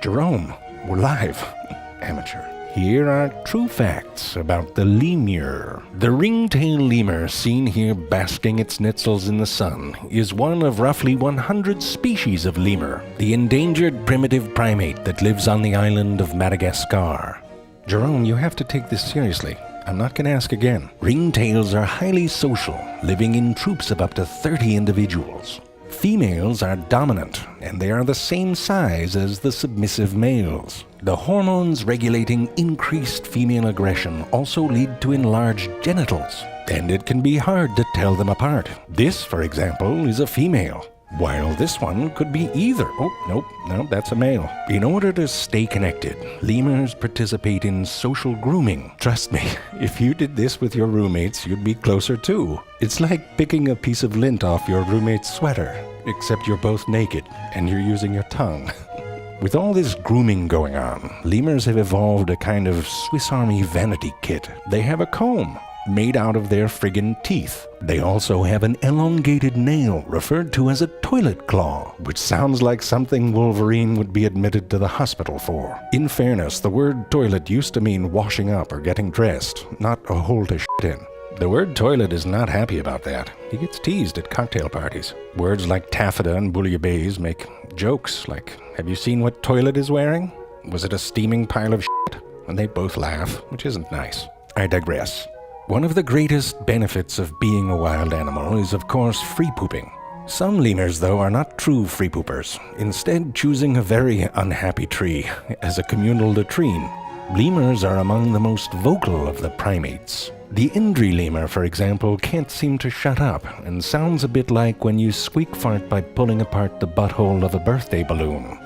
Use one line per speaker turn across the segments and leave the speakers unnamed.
Jerome, we're live. Amateur. Here are true facts about the lemur. The ringtail lemur, seen here basking its schnitzels in the sun, is one of roughly 100 species of lemur, the endangered primitive primate that lives on the island of Madagascar. Jerome, you have to take this seriously. I'm not going to ask again. Ringtails are highly social, living in troops of up to 30 individuals. Females are dominant, and they are the same size as the submissive males. The hormones regulating increased female aggression also lead to enlarged genitals, and it can be hard to tell them apart. This, for example, is a female, while this one could be either. Oh, nope, that's a male. In order to stay connected, lemurs participate in social grooming. Trust me, if you did this with your roommates, you'd be closer too. It's like picking a piece of lint off your roommate's sweater, except you're both naked and you're using your tongue. With all this grooming going on, lemurs have evolved a kind of Swiss Army vanity kit. They have a comb made out of their friggin' teeth. They also have an elongated nail referred to as a toilet claw, which sounds like something Wolverine would be admitted to the hospital for. In fairness, the word toilet used to mean washing up or getting dressed, not a hole to shit in. The word toilet is not happy about that. He gets teased at cocktail parties. Words like taffeta and bouillabaisse make jokes like, have you seen what toilet is wearing? Was it a steaming pile of shit? And they both laugh, which isn't nice. I digress. One of the greatest benefits of being a wild animal is, of course, free pooping. Some lemurs, though, are not true free poopers, instead choosing a very unhappy tree as a communal latrine. Lemurs are among the most vocal of the primates. The indri lemur, for example, can't seem to shut up and sounds a bit like when you squeak fart by pulling apart the butthole of a birthday balloon.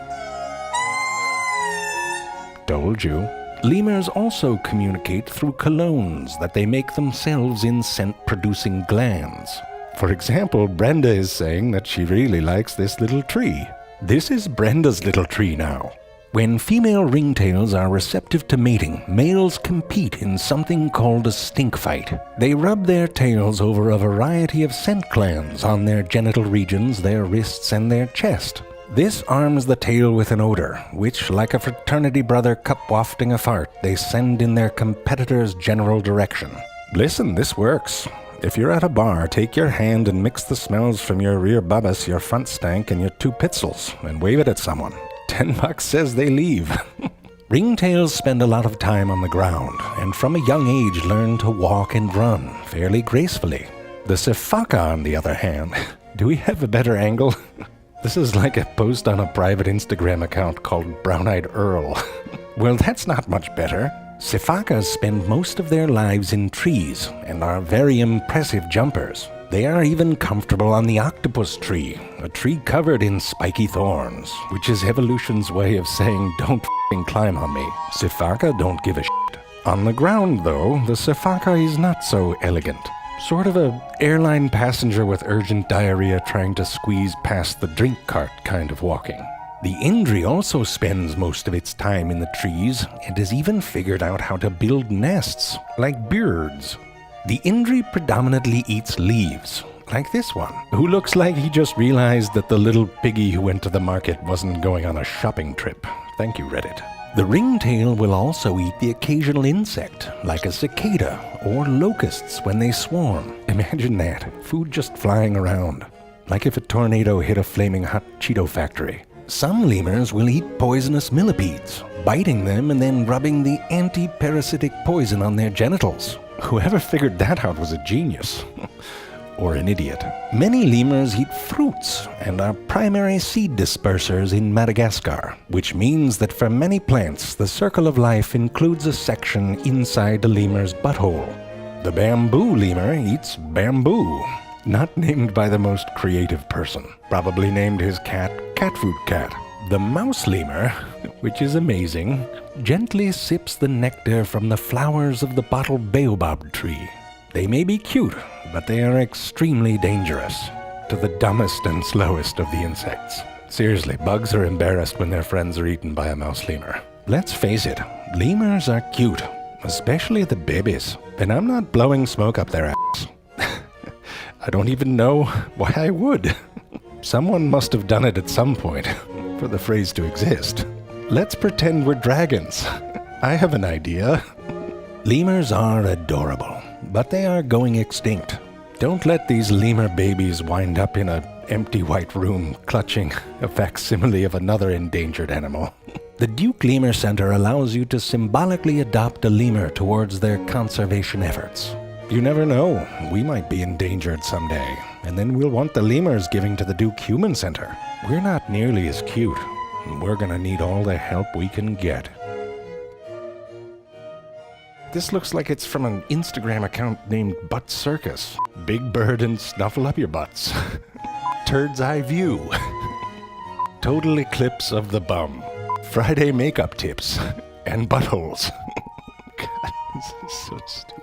Told you. Lemurs also communicate through colognes that they make themselves in scent-producing glands. For example, Brenda is saying that she really likes this little tree. This is Brenda's little tree now. When female ringtails are receptive to mating, males compete in something called a stink fight. They rub their tails over a variety of scent glands on their genital regions, their wrists, and their chest. This arms the tail with an odor, which, like a fraternity brother cup-wafting a fart, they send in their competitor's general direction. Listen, this works. If you're at a bar, take your hand and mix the smells from your rear bubbas, your front stank, and your two pitzels, and wave it at someone. $10 says they leave. Ringtails spend a lot of time on the ground, and from a young age learn to walk and run fairly gracefully. The sifaka, on the other hand, do we have a better angle? This is like a post on a private Instagram account called Brown-Eyed Earl. Well, that's not much better. Sifakas spend most of their lives in trees and are very impressive jumpers. They are even comfortable on the octopus tree, a tree covered in spiky thorns, which is evolution's way of saying don't f***ing climb on me. Sifaka don't give a shit. On the ground, though, the sifaka is not so elegant. Sort of a airline passenger with urgent diarrhea trying to squeeze past the drink cart kind of walking. The indri also spends most of its time in the trees and has even figured out how to build nests, like birds. The indri predominantly eats leaves, like this one, who looks like he just realized that the little piggy who went to the market wasn't going on a shopping trip. Thank you, Reddit. The ringtail will also eat the occasional insect, like a cicada or locusts when they swarm. Imagine that, food just flying around, like if a tornado hit a flaming hot Cheeto factory. Some lemurs will eat poisonous millipedes, biting them and then rubbing the anti-parasitic poison on their genitals. Whoever figured that out was a genius. Or an idiot. Many lemurs eat fruits and are primary seed dispersers in Madagascar, which means that for many plants, the circle of life includes a section inside the lemur's butthole. The bamboo lemur eats bamboo, not named by the most creative person. Probably named his cat Cat Food Cat. The mouse lemur, which is amazing, gently sips the nectar from the flowers of the bottle baobab tree. They may be cute, but they are extremely dangerous to the dumbest and slowest of the insects. Seriously, bugs are embarrassed when their friends are eaten by a mouse lemur. Let's face it, lemurs are cute, especially the babies. And I'm not blowing smoke up their ass. I don't even know why I would. Someone must have done it at some point for the phrase to exist. Let's pretend we're dragons. I have an idea. Lemurs are adorable, but they are going extinct. Don't let these lemur babies wind up in an empty white room clutching a facsimile of another endangered animal. The Duke Lemur Center allows you to symbolically adopt a lemur towards their conservation efforts. You never know, we might be endangered someday, and then we'll want the lemurs giving to the Duke Human Center. We're not nearly as cute, and we're gonna need all the help we can get. This looks like it's from an Instagram account named Butt Circus. Big bird and snuffle up your butts. Bird's eye view. Total eclipse of the bum. Friday makeup tips. And buttholes. God, this is so stupid.